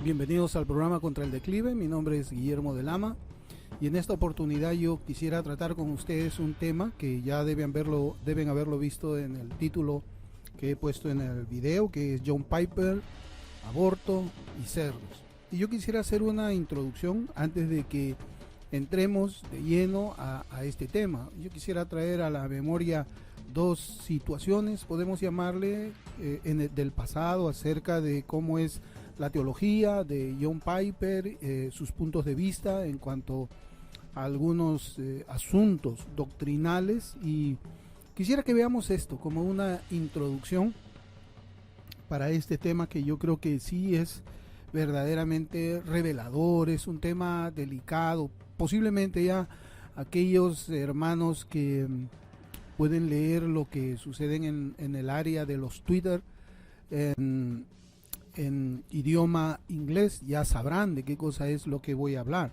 Bienvenidos al programa Contra el Declive. Mi nombre es Guillermo de Lama y en esta oportunidad yo quisiera tratar con ustedes un tema que ya deben haberlo visto en el título que he puesto en el video, que es John Piper, aborto y cerdos. Y yo quisiera hacer una introducción antes de que entremos de lleno a este tema. Yo quisiera traer a la memoria dos situaciones, podemos llamarle, del pasado acerca de cómo es la teología de John Piper, sus puntos de vista en cuanto a algunos asuntos doctrinales, y quisiera que veamos esto como una introducción para este tema que yo creo que sí es verdaderamente revelador, es un tema delicado. Posiblemente ya aquellos hermanos que pueden leer lo que sucede en el área de los Twitter en idioma inglés ya sabrán de qué cosa es lo que voy a hablar,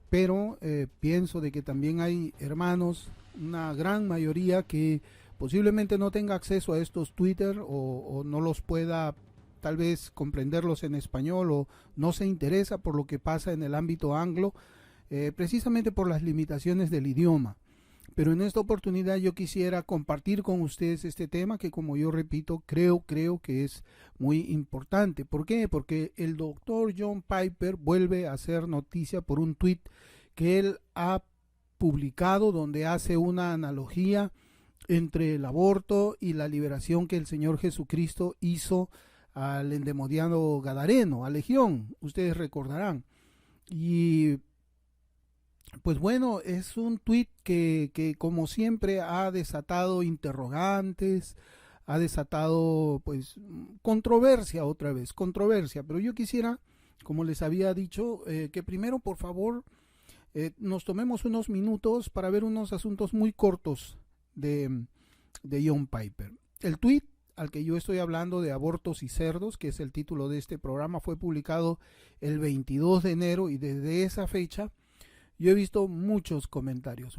pero pienso de que también hay hermanos, una gran mayoría, que posiblemente no tenga acceso a estos Twitter o no los pueda tal vez comprenderlos en español, o no se interesa por lo que pasa en el ámbito anglo, precisamente por las limitaciones del idioma. Pero en esta oportunidad yo quisiera compartir con ustedes este tema que, como yo repito, creo que es muy importante. ¿Por qué? Porque el doctor John Piper vuelve a hacer noticia por un tweet que él ha publicado, donde hace una analogía entre el aborto y la liberación que el Señor Jesucristo hizo al endemoniado gadareno, a Legión, ustedes recordarán. Y pues bueno, es un tuit que como siempre ha desatado interrogantes, ha desatado pues controversia, otra vez, controversia. Pero yo quisiera, como les había dicho, que primero por favor nos tomemos unos minutos para ver unos asuntos muy cortos de John Piper. El tuit al que yo estoy hablando, de abortos y cerdos, que es el título de este programa, fue publicado el 22 de enero y desde esa fecha yo he visto muchos comentarios,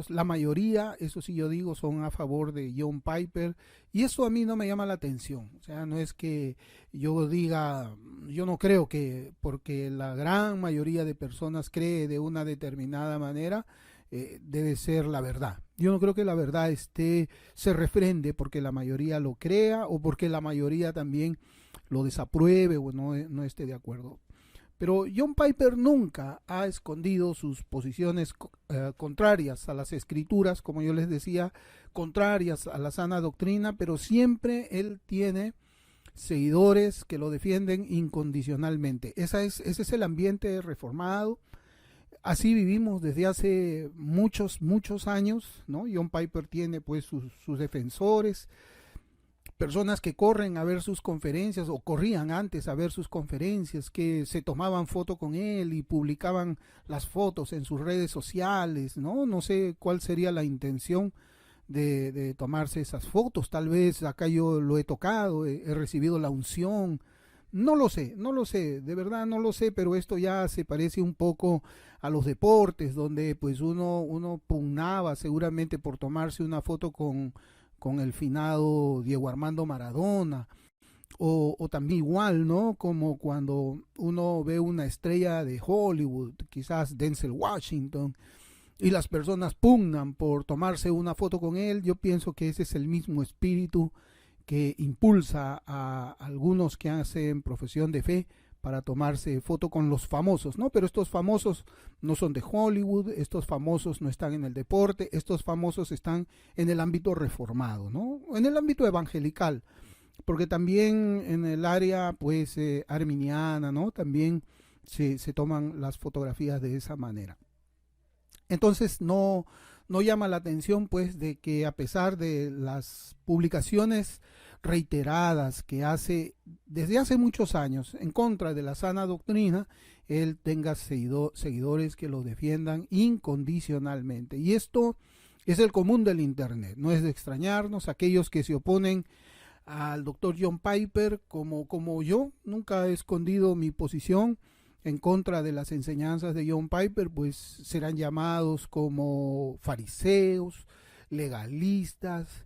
la mayoría, eso sí yo digo, son a favor de John Piper, y eso a mí no me llama la atención. O sea, no es que yo diga, yo no creo que porque la gran mayoría de personas cree de una determinada manera, debe ser la verdad. Yo no creo que la verdad se refrende porque la mayoría lo crea o porque la mayoría también lo desapruebe o no esté de acuerdo. Pero John Piper nunca ha escondido sus posiciones contrarias a las escrituras, como yo les decía, contrarias a la sana doctrina, pero siempre él tiene seguidores que lo defienden incondicionalmente. Ese es el ambiente reformado. Así vivimos desde hace muchos años, ¿no? John Piper tiene pues sus defensores, personas que corren a ver sus conferencias, o corrían antes a ver sus conferencias, que se tomaban foto con él y publicaban las fotos en sus redes sociales, ¿no? No sé cuál sería la intención de tomarse esas fotos. Tal vez acá yo lo he tocado, he recibido la unción. No lo sé, de verdad no lo sé, pero esto ya se parece un poco a los deportes, donde pues uno pugnaba seguramente por tomarse una foto con el finado Diego Armando Maradona, o también igual, ¿no? Como cuando uno ve una estrella de Hollywood, quizás Denzel Washington, y las personas pugnan por tomarse una foto con él. Yo pienso que ese es el mismo espíritu que impulsa a algunos que hacen profesión de fe para tomarse foto con los famosos, ¿no? Pero estos famosos no son de Hollywood, estos famosos no están en el deporte, estos famosos están en el ámbito reformado, ¿no? En el ámbito evangelical, porque también en el área, pues, arminiana, ¿no? También se toman las fotografías de esa manera. Entonces no llama la atención, pues, de que a pesar de las publicaciones reiteradas que hace desde hace muchos años en contra de la sana doctrina, él tenga seguidores que lo defiendan incondicionalmente. Y esto es el común del internet, no es de extrañarnos. Aquellos que se oponen al doctor John Piper, como yo, nunca he escondido mi posición en contra de las enseñanzas de John Piper, pues serán llamados como fariseos, legalistas,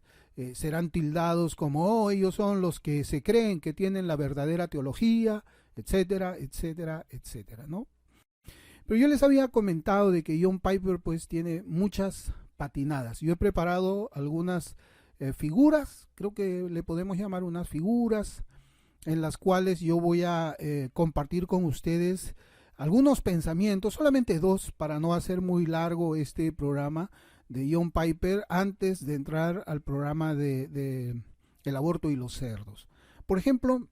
serán tildados como, oh, ellos son los que se creen que tienen la verdadera teología, etcétera, etcétera, etcétera, ¿no? Pero yo les había comentado de que John Piper pues tiene muchas patinadas. Yo he preparado algunas figuras, creo que le podemos llamar unas figuras, en las cuales yo voy a compartir con ustedes algunos pensamientos, solamente dos, para no hacer muy largo este programa de John Piper, antes de entrar al programa de el aborto y los cerdos. Por ejemplo,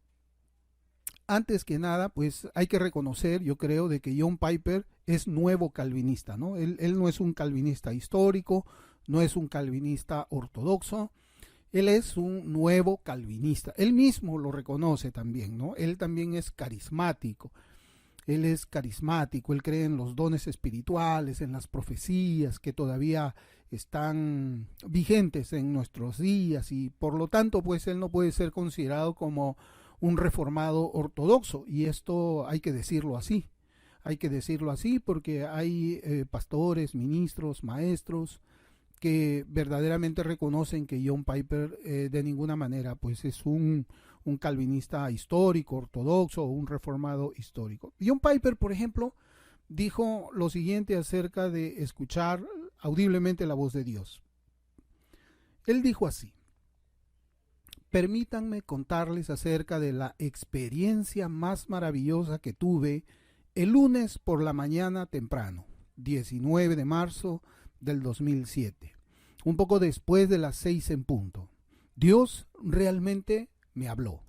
antes que nada, pues hay que reconocer, yo creo, de que John Piper es nuevo calvinista, ¿no? Él no es un calvinista histórico, no es un calvinista ortodoxo, él es un nuevo calvinista. Él mismo lo reconoce también, ¿no? Él también es carismático. Él es carismático, él cree en los dones espirituales, en las profecías que todavía están vigentes en nuestros días, y por lo tanto, pues él no puede ser considerado como un reformado ortodoxo, y esto hay que decirlo así. Hay que decirlo así porque hay pastores, ministros, maestros que verdaderamente reconocen que John Piper de ninguna manera pues es un calvinista histórico, ortodoxo o un reformado histórico. John Piper, por ejemplo, dijo lo siguiente acerca de escuchar audiblemente la voz de Dios. Él dijo así: permítanme contarles acerca de la experiencia más maravillosa que tuve el lunes por la mañana temprano, 19 de marzo del 2007, un poco después de las 6 en punto. Dios realmente me habló.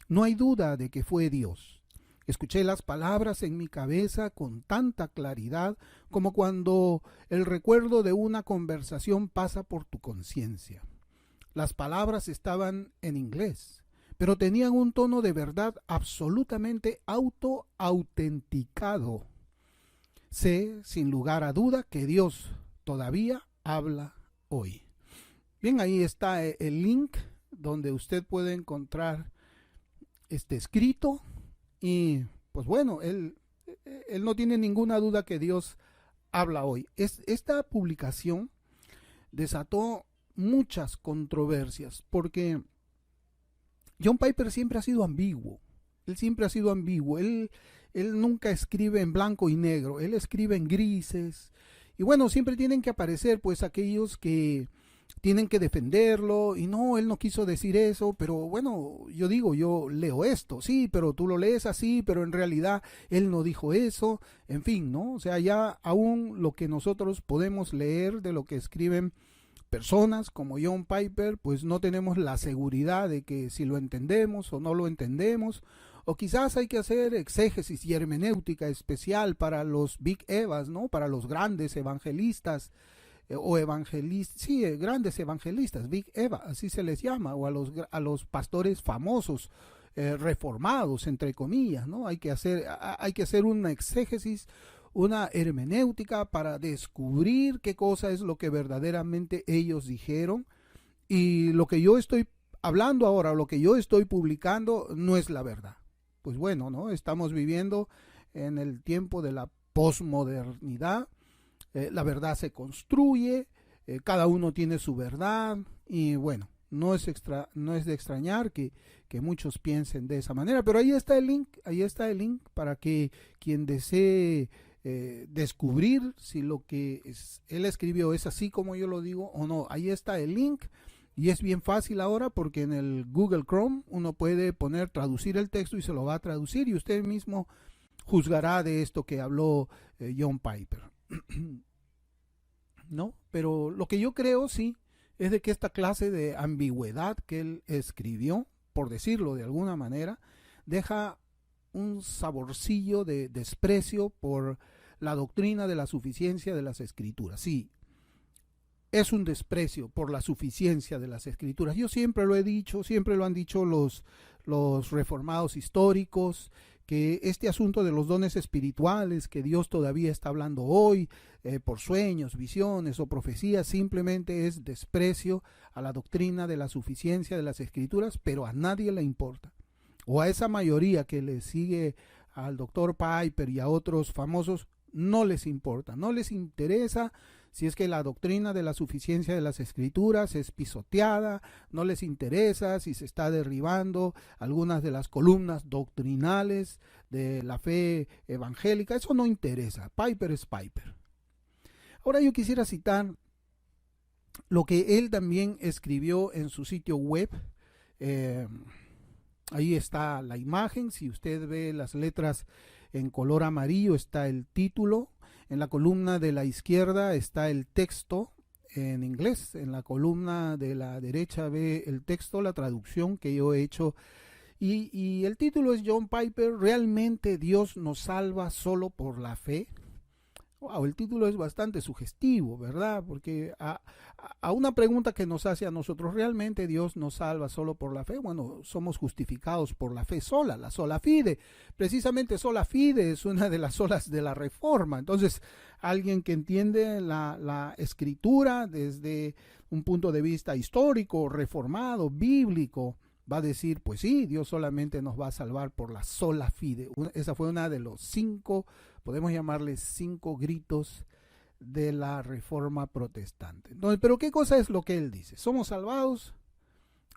No hay duda de que fue Dios. Escuché las palabras en mi cabeza con tanta claridad como cuando el recuerdo de una conversación pasa por tu conciencia. Las palabras estaban en inglés, pero tenían un tono de verdad absolutamente autenticado. Sé, sin lugar a duda, que Dios todavía habla hoy. Bien, ahí está el link donde usted puede encontrar este escrito, y pues bueno, él no tiene ninguna duda que Dios habla hoy. Esta publicación desató muchas controversias porque John Piper siempre ha sido ambiguo. Él siempre ha sido ambiguo. Él nunca escribe en blanco y negro. Él escribe en grises. Y bueno, siempre tienen que aparecer pues aquellos que tienen que defenderlo. Y no, él no quiso decir eso. Pero bueno, yo leo esto. Sí, pero tú lo lees así. Pero en realidad él no dijo eso. En fin, ¿no? O sea, ya aún lo que nosotros podemos leer de lo que escriben personas como John Piper, pues no tenemos la seguridad de que si lo entendemos o no lo entendemos, o quizás hay que hacer exégesis y hermenéutica especial para los Big Evas, ¿no? Para los grandes evangelistas o evangelistas, sí, grandes evangelistas, Big Eva, así se les llama, o a los pastores famosos, reformados, entre comillas, ¿no? Hay que hacer una exégesis, una hermenéutica para descubrir qué cosa es lo que verdaderamente ellos dijeron, y lo que yo estoy hablando ahora, lo que yo estoy publicando, no es la verdad. Pues bueno, ¿no? Estamos viviendo en el tiempo de la posmodernidad. La verdad se construye, cada uno tiene su verdad, y bueno, no es de extrañar que muchos piensen de esa manera, pero ahí está el link para que quien desee descubrir si lo que él escribió es así como yo lo digo o no. Ahí está el link, y es bien fácil ahora porque en el Google Chrome uno puede poner traducir el texto y se lo va a traducir, y usted mismo juzgará de esto que habló John Piper. ¿No? Pero lo que yo creo sí es de que esta clase de ambigüedad que él escribió, por decirlo de alguna manera, deja un saborcillo de desprecio por la doctrina de la suficiencia de las escrituras. Sí, es un desprecio por la suficiencia de las escrituras. Yo siempre lo he dicho, siempre lo han dicho los reformados históricos, que este asunto de los dones espirituales que Dios todavía está hablando hoy, por sueños, visiones o profecías, simplemente es desprecio a la doctrina de la suficiencia de las escrituras, pero a nadie le importa. O a esa mayoría que le sigue al doctor Piper y a otros famosos, no les importa, no les interesa Si es que la doctrina de la suficiencia de las escrituras es pisoteada, no les interesa, si se está derribando algunas de las columnas doctrinales de la fe evangélica, eso no interesa. Piper es Piper. Ahora yo quisiera citar lo que él también escribió en su sitio web. Ahí está la imagen, si usted ve las letras en color amarillo está el título, en la columna de la izquierda está el texto en inglés, en la columna de la derecha ve el texto, la traducción que yo he hecho, y el título es John Piper, ¿realmente Dios nos salva solo por la fe? Wow, el título es bastante sugestivo, ¿verdad? Porque a una pregunta que nos hace a nosotros, ¿realmente Dios nos salva solo por la fe? Bueno, somos justificados por la fe sola, la sola fide. Precisamente sola fide es una de las solas de la Reforma. Entonces, alguien que entiende la escritura desde un punto de vista histórico, reformado, bíblico, va a decir, pues sí, Dios solamente nos va a salvar por la sola fide. Esa fue una de los 5, podemos llamarles 5 gritos de la Reforma protestante. Entonces, pero ¿qué cosa es lo que él dice? ¿Somos salvados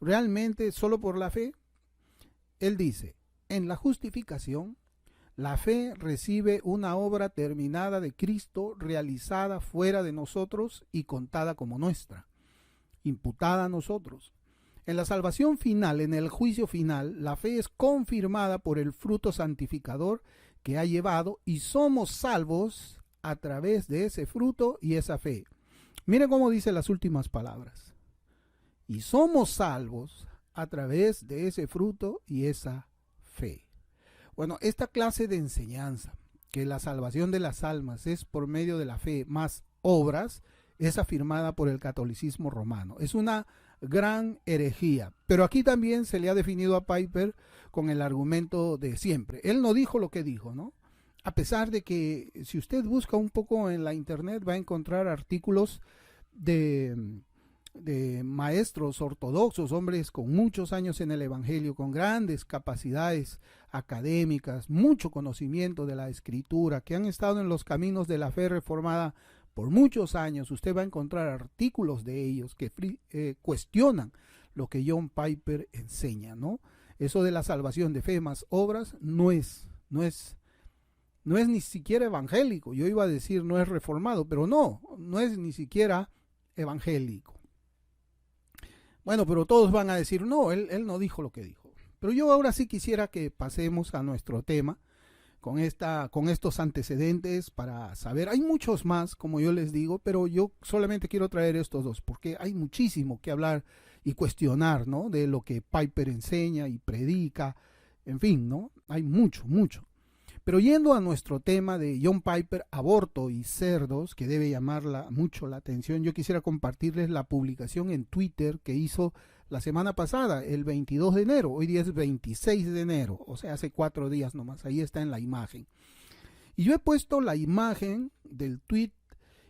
realmente solo por la fe? Él dice, en la justificación, la fe recibe una obra terminada de Cristo realizada fuera de nosotros y contada como nuestra, imputada a nosotros. En la salvación final, en el juicio final, la fe es confirmada por el fruto santificador que ha llevado y somos salvos a través de ese fruto y esa fe. Mire cómo dice las últimas palabras. Y somos salvos a través de ese fruto y esa fe. Bueno, esta clase de enseñanza, que la salvación de las almas es por medio de la fe más obras, es afirmada por el catolicismo romano. Es una gran herejía. Pero aquí también se le ha definido a Piper con el argumento de siempre. Él no dijo lo que dijo, ¿no? A pesar de que si usted busca un poco en la internet va a encontrar artículos de maestros ortodoxos, hombres con muchos años en el evangelio, con grandes capacidades académicas, mucho conocimiento de la escritura, que han estado en los caminos de la fe reformada por muchos años. Usted va a encontrar artículos de ellos que cuestionan lo que John Piper enseña, ¿no? Eso de la salvación de fe más obras no es ni siquiera evangélico. Yo iba a decir no es reformado, pero no es ni siquiera evangélico. Bueno, pero todos van a decir no, él no dijo lo que dijo. Pero yo ahora sí quisiera que pasemos a nuestro tema con estos antecedentes para saber. Hay muchos más, como yo les digo, pero yo solamente quiero traer estos dos porque hay muchísimo que hablar y cuestionar, ¿no? De lo que Piper enseña y predica, en fin, ¿no? Hay mucho. Pero yendo a nuestro tema de John Piper, aborto y cerdos, que debe llamar mucho la atención, yo quisiera compartirles la publicación en Twitter que hizo la semana pasada, el 22 de enero. Hoy día es 26 de enero, o sea, hace 4 días nomás. Ahí está en la imagen. Y yo he puesto la imagen del tweet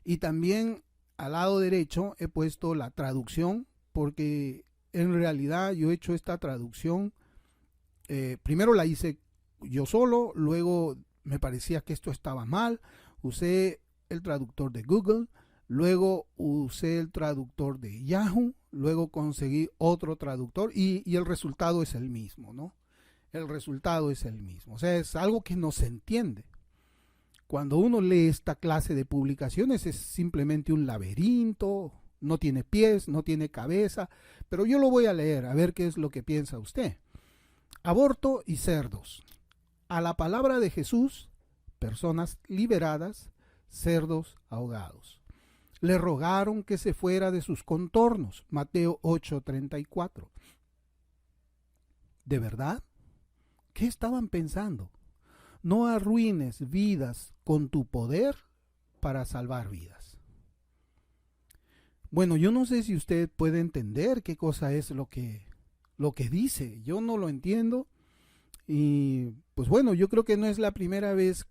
y también al lado derecho he puesto la traducción, porque en realidad yo he hecho esta traducción. Primero la hice yo solo, luego me parecía que esto estaba mal, usé el traductor de Google, luego usé el traductor de Yahoo, luego conseguí otro traductor y el resultado es el mismo, ¿no? El resultado es el mismo, o sea, es algo que no se entiende. Cuando uno lee esta clase de publicaciones es simplemente un laberinto, no tiene pies, no tiene cabeza, pero yo lo voy a leer a ver qué es lo que piensa usted. Aborto y cerdos. A la palabra de Jesús, personas liberadas, cerdos ahogados. Le rogaron que se fuera de sus contornos. Mateo 8:34. ¿De verdad? ¿Qué estaban pensando? No arruines vidas con tu poder para salvar vidas. Bueno, yo no sé si usted puede entender qué cosa es lo que dice. Yo no lo entiendo. Y pues bueno, yo creo que no es la primera vez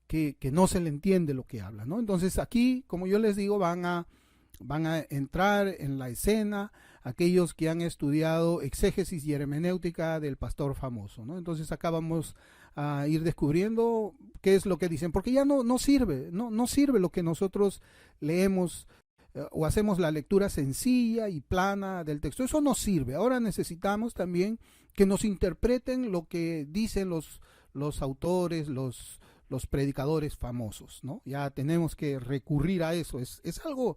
que no se le entiende lo que habla, ¿no? Entonces aquí, como yo les digo, van a entrar en la escena aquellos que han estudiado exégesis y hermenéutica del pastor famoso, ¿no? Entonces acá vamos a ir descubriendo qué es lo que dicen, porque ya no sirve, no sirve lo que nosotros leemos o hacemos la lectura sencilla y plana del texto. Eso no sirve. Ahora necesitamos también que nos interpreten lo que dicen los autores, los predicadores famosos, ¿no? Ya tenemos que recurrir a eso. Es algo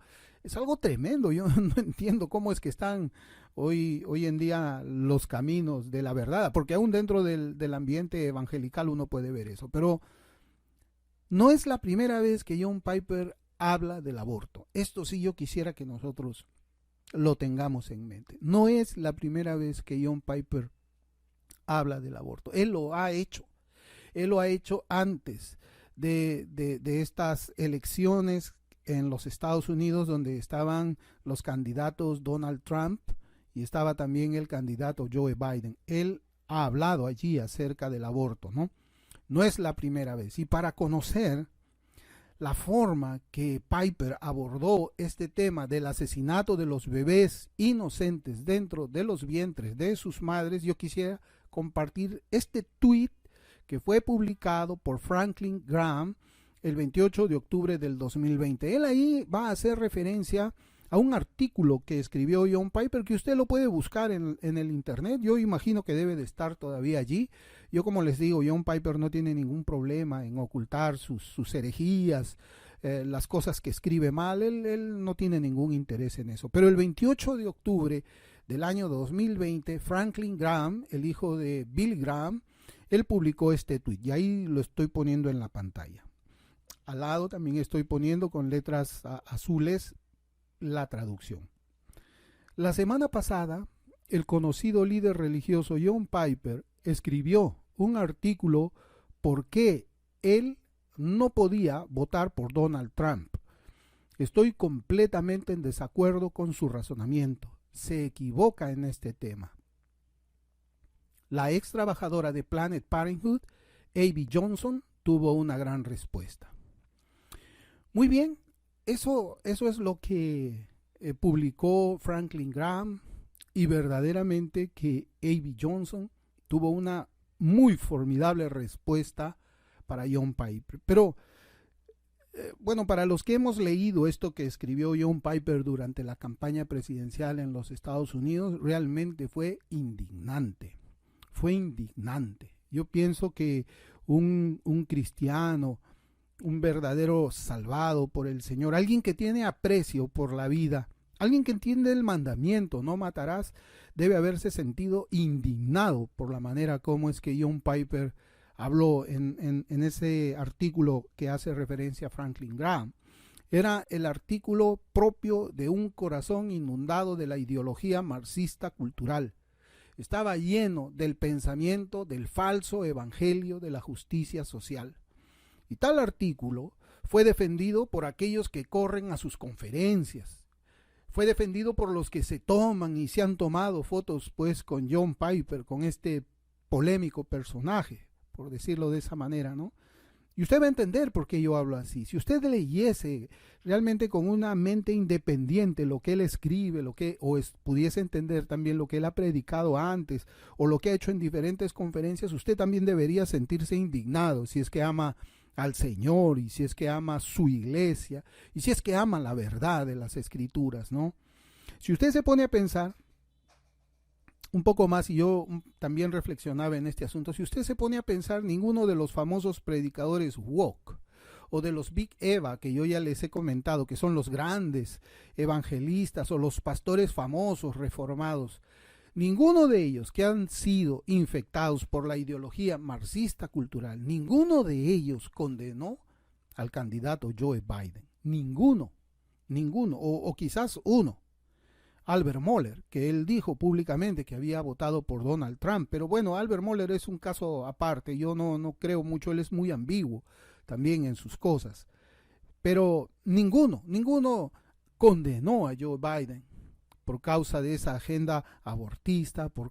tremendo. Yo no entiendo cómo es que están hoy en día los caminos de la verdad, porque aún dentro del ambiente evangelical uno puede ver eso. Pero no es la primera vez que John Piper habla del aborto. Esto sí yo quisiera que nosotros lo tengamos en mente. No es la primera vez que John Piper habla del aborto. Él lo ha hecho. Él lo ha hecho antes de estas elecciones en los Estados Unidos, donde estaban los candidatos Donald Trump y estaba también el candidato Joe Biden. Él ha hablado allí acerca del aborto, ¿no? No es la primera vez. Y para conocer la forma que Piper abordó este tema del asesinato de los bebés inocentes dentro de los vientres de sus madres, yo quisiera compartir este tweet que fue publicado por Franklin Graham el 28 de octubre del 2020. Él ahí va a hacer referencia a un artículo que escribió John Piper, que usted lo puede buscar en el internet. Yo imagino que debe de estar todavía allí. Yo, como les digo, John Piper no tiene ningún problema en ocultar sus herejías, las cosas que escribe mal. Él no tiene ningún interés en eso. Pero el 28 de octubre del año 2020, Franklin Graham, el hijo de Bill Graham, él publicó este tweet y ahí lo estoy poniendo en la pantalla. Al lado también estoy poniendo con letras azules la traducción. La semana pasada, el conocido líder religioso John Piper escribió un artículo por qué él no podía votar por Donald Trump. Estoy completamente en desacuerdo con su razonamiento. Se equivoca en este tema. La ex trabajadora de Planned Parenthood, Abby Johnson, tuvo una gran respuesta. Muy bien, eso es lo que publicó Franklin Graham, y verdaderamente que Abby Johnson tuvo una muy formidable respuesta para John Piper. Pero bueno, para los que hemos leído esto que escribió John Piper durante la campaña presidencial en los Estados Unidos, realmente fue indignante. Fue indignante. Yo pienso que un cristiano, un verdadero salvado por el Señor, alguien que tiene aprecio por la vida, alguien que entiende el mandamiento, no matarás, debe haberse sentido indignado por la manera como es que John Piper habló en ese artículo que hace referencia a Franklin Graham. Era el artículo propio de un corazón inundado de la ideología marxista cultural. Estaba lleno del pensamiento del falso evangelio de la justicia social. Y tal artículo fue defendido por aquellos que corren a sus conferencias. Fue defendido por los que se toman y se han tomado fotos pues con John Piper, con este polémico personaje, por decirlo de esa manera, ¿no? Y usted va a entender por qué yo hablo así. Si usted leyese realmente con una mente independiente lo que él escribe, pudiese entender también lo que él ha predicado antes o lo que ha hecho en diferentes conferencias, usted también debería sentirse indignado si es que ama al Señor y si es que ama su iglesia y si es que ama la verdad de las Escrituras, ¿no? Si usted se pone a pensar un poco más, y yo también reflexionaba en este asunto, si usted se pone a pensar, ninguno de los famosos predicadores woke o de los Big Eva, que yo ya les he comentado, que son los grandes evangelistas o los pastores famosos reformados, ninguno de ellos que han sido infectados por la ideología marxista cultural, ninguno de ellos condenó al candidato Joe Biden. Ninguno, o quizás uno. Albert Mohler, que él dijo públicamente que había votado por Donald Trump, pero bueno, Albert Mohler es un caso aparte, yo no creo mucho, él es muy ambiguo también en sus cosas, pero ninguno condenó a Joe Biden por causa de esa agenda abortista, por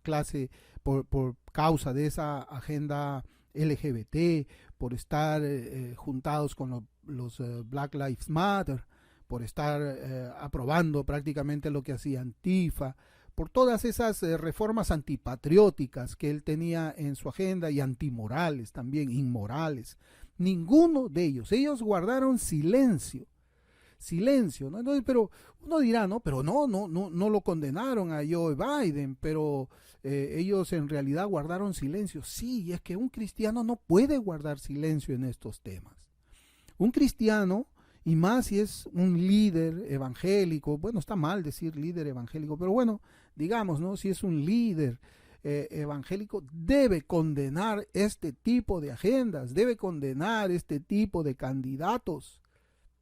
causa de esa agenda LGBT, por estar juntados con los Black Lives Matter, por estar aprobando prácticamente lo que hacía Antifa, por todas esas reformas antipatrióticas que él tenía en su agenda y antimorales también, inmorales. Ninguno de ellos guardaron silencio, ¿no? Entonces, pero uno dirá, no, pero no lo condenaron a Joe Biden, pero ellos en realidad guardaron silencio. Sí, y es que un cristiano no puede guardar silencio en estos temas. Un cristiano, y más si es un líder evangélico, bueno, está mal decir líder evangélico, pero bueno, digamos, ¿no? Si es un líder evangélico, debe condenar este tipo de agendas, debe condenar este tipo de candidatos.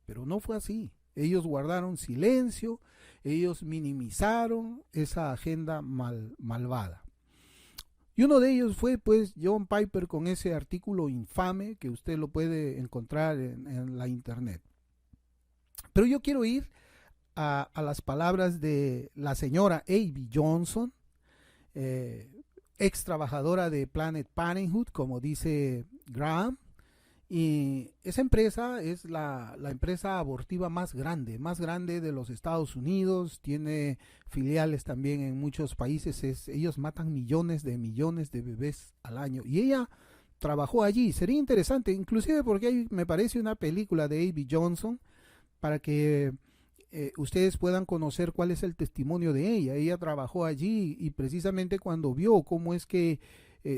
Pero no fue así. Ellos guardaron silencio, ellos minimizaron esa agenda malvada. Y uno de ellos fue pues John Piper con ese artículo infame que usted lo puede encontrar en la internet. Pero yo quiero ir a las palabras de la señora A.B. Johnson, ex trabajadora de Planned Parenthood, como dice Graham. Y esa empresa es la empresa abortiva más grande de los Estados Unidos. Tiene filiales también en muchos países. Ellos matan millones de bebés al año. Y ella trabajó allí. Sería interesante, inclusive porque hay, me parece, una película de A.B. Johnson para que ustedes puedan conocer cuál es el testimonio de ella. Ella trabajó allí y precisamente cuando vio cómo es que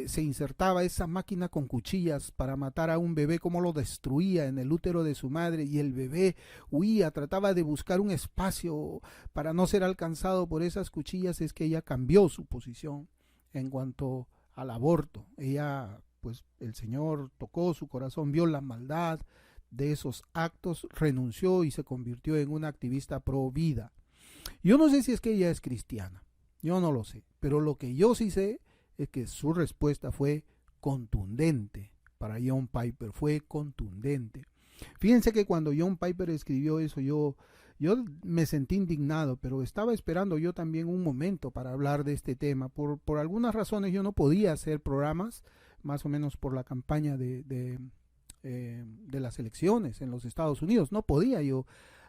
se insertaba esa máquina con cuchillas para matar a un bebé, cómo lo destruía en el útero de su madre y el bebé huía, trataba de buscar un espacio para no ser alcanzado por esas cuchillas, es que ella cambió su posición en cuanto al aborto. Ella, pues el Señor tocó su corazón, vio la maldad de esos actos, renunció y se convirtió en una activista pro vida. Yo no sé si es que ella es cristiana, yo no lo sé, pero lo que yo sí sé es que su respuesta fue contundente. Para John Piper fue contundente. Fíjense que cuando John Piper escribió eso, yo me sentí indignado, pero estaba esperando yo también un momento para hablar de este tema. Por algunas razones yo no podía hacer programas, más o menos por la campaña de las elecciones en los Estados Unidos. No podía yo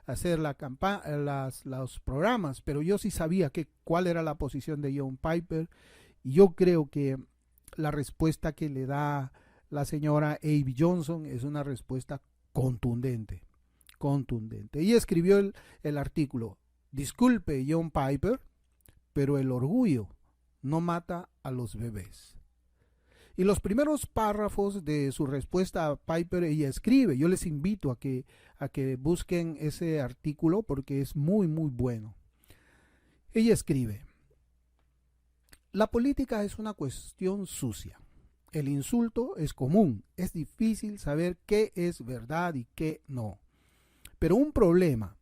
hacer los programas, pero yo sí sabía cuál era la posición de John Piper. Y yo creo que la respuesta que le da la señora A.B. Johnson es una respuesta contundente. Ella escribió el artículo: disculpe John Piper, pero el orgullo no mata a los bebés. Y los primeros párrafos de su respuesta a Piper, ella escribe, yo les invito a que busquen ese artículo porque es muy bueno. Ella escribe: la política es una cuestión sucia. El insulto es común. Es difícil saber qué es verdad y qué no. Pero un problema,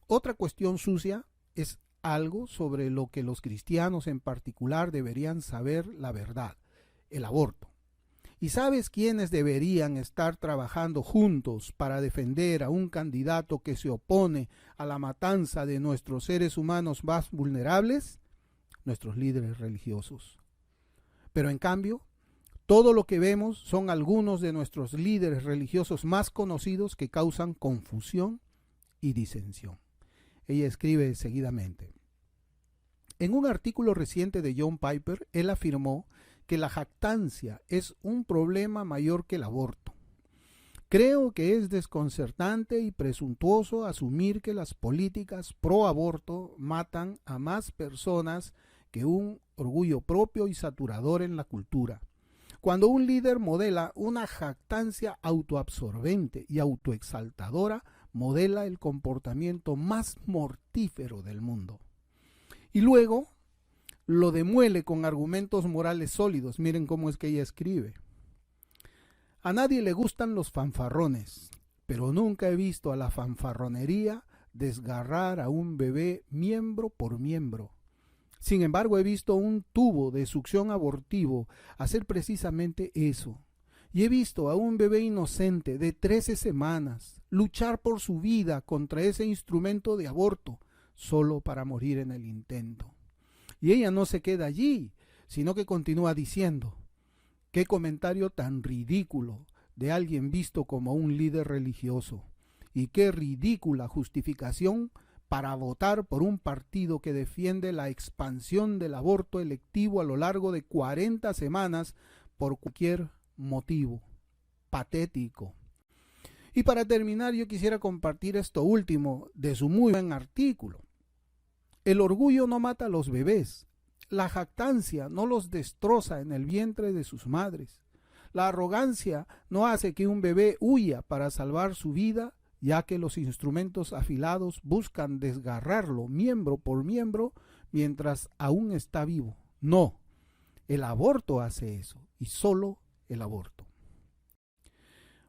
otra cuestión sucia, es algo sobre lo que los cristianos en particular deberían saber la verdad: el aborto. ¿Y sabes quiénes deberían estar trabajando juntos para defender a un candidato que se opone a la matanza de nuestros seres humanos más vulnerables? Nuestros líderes religiosos. Pero en cambio, todo lo que vemos son algunos de nuestros líderes religiosos más conocidos que causan confusión y disensión. Ella escribe seguidamente: en un artículo reciente de John Piper, él afirmó que la jactancia es un problema mayor que el aborto. Creo que es desconcertante y presuntuoso asumir que las políticas pro aborto matan a más personas que un orgullo propio y saturador en la cultura. Cuando un líder modela una jactancia autoabsorbente y autoexaltadora, modela el comportamiento más mortífero del mundo. Y luego lo demuele con argumentos morales sólidos. Miren cómo es que ella escribe: a nadie le gustan los fanfarrones, pero nunca he visto a la fanfarronería desgarrar a un bebé miembro por miembro. Sin embargo, he visto un tubo de succión abortivo hacer precisamente eso. Y he visto a un bebé inocente de 13 semanas luchar por su vida contra ese instrumento de aborto, solo para morir en el intento. Y ella no se queda allí, sino que continúa diciendo: qué comentario tan ridículo de alguien visto como un líder religioso, y qué ridícula justificación para votar por un partido que defiende la expansión del aborto electivo a lo largo de 40 semanas por cualquier motivo. Patético. Y para terminar, yo quisiera compartir esto último de su muy buen artículo. El orgullo no mata a los bebés. La jactancia no los destroza en el vientre de sus madres. La arrogancia no hace que un bebé huya para salvar su vida, ya que los instrumentos afilados buscan desgarrarlo miembro por miembro mientras aún está vivo. No, el aborto hace eso, y solo el aborto.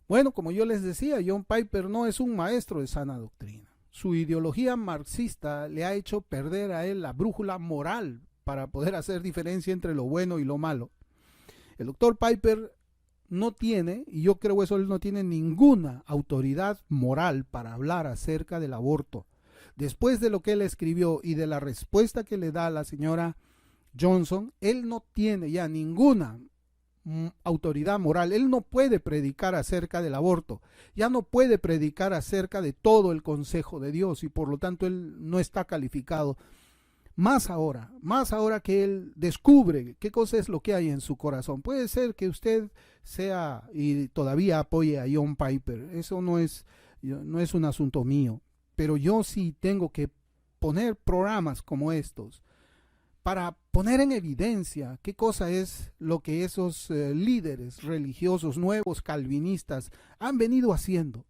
Bueno, como yo les decía, John Piper no es un maestro de sana doctrina. Su ideología marxista le ha hecho perder a él la brújula moral para poder hacer diferencia entre lo bueno y lo malo. El doctor Piper no tiene, y yo creo eso, él no tiene ninguna autoridad moral para hablar acerca del aborto. Después de lo que él escribió y de la respuesta que le da a la señora Johnson, él no tiene ya ninguna autoridad moral. Él no puede predicar acerca del aborto, ya no puede predicar acerca de todo el consejo de Dios, y por lo tanto él no está calificado. Más ahora que él descubre qué cosa es lo que hay en su corazón. Puede ser que usted sea y todavía apoye a John Piper. Eso no es un asunto mío. Pero yo sí tengo que poner programas como estos para poner en evidencia qué cosa es lo que esos líderes religiosos nuevos calvinistas han venido haciendo,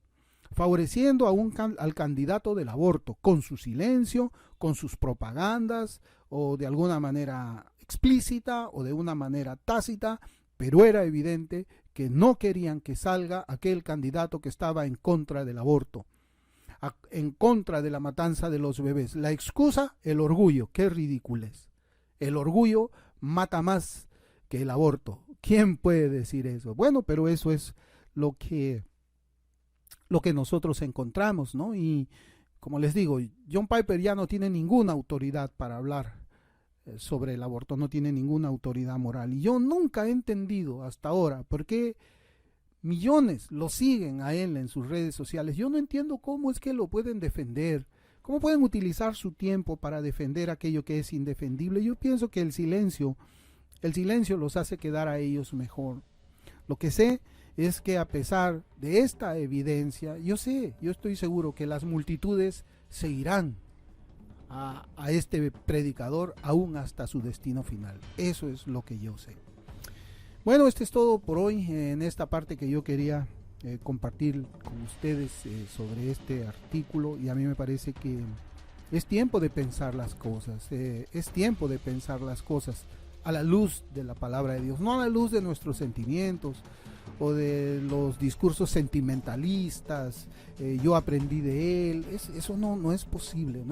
favoreciendo al candidato del aborto con su silencio, con sus propagandas, o de alguna manera explícita o de una manera tácita, pero era evidente que no querían que salga aquel candidato que estaba en contra del aborto, en contra de la matanza de los bebés. La excusa, el orgullo. Qué ridiculez. El orgullo mata más que el aborto. ¿Quién puede decir eso? Bueno, pero eso es lo que nosotros encontramos, ¿no? Y como les digo, John Piper ya no tiene ninguna autoridad para hablar sobre el aborto, no tiene ninguna autoridad moral. Y yo nunca he entendido hasta ahora por qué millones lo siguen a él en sus redes sociales. Yo no entiendo cómo es que lo pueden defender, cómo pueden utilizar su tiempo para defender aquello que es indefendible. Yo pienso que el silencio los hace quedar a ellos mejor. Lo que sé es que a pesar de esta evidencia, yo estoy seguro que las multitudes seguirán a este predicador aún hasta su destino final. Eso es lo que yo sé. Bueno, esto es todo por hoy en esta parte que yo quería compartir con ustedes sobre este artículo, y a mí me parece que es tiempo de pensar las cosas, es tiempo de pensar las cosas a la luz de la palabra de Dios, no a la luz de nuestros sentimientos o de los discursos sentimentalistas. Yo aprendí de él. Eso no es posible,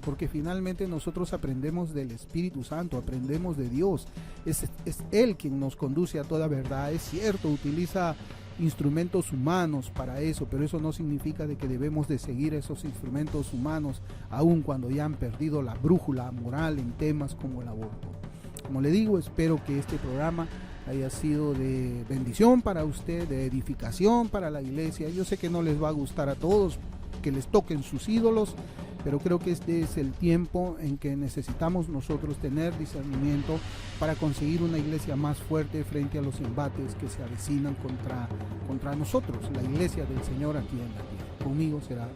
porque finalmente nosotros aprendemos del Espíritu Santo, aprendemos de Dios. Es Él quien nos conduce a toda verdad. Es cierto, utiliza instrumentos humanos para eso, pero eso no significa de que debemos de seguir esos instrumentos humanos aun cuando ya han perdido la brújula moral en temas como el aborto. Como le digo, espero que este programa haya sido de bendición para usted, de edificación para la iglesia. Yo sé que no les va a gustar a todos que les toquen sus ídolos, pero creo que este es el tiempo en que necesitamos nosotros tener discernimiento para conseguir una iglesia más fuerte frente a los embates que se avecinan contra nosotros, la iglesia del Señor aquí en la tierra. Conmigo será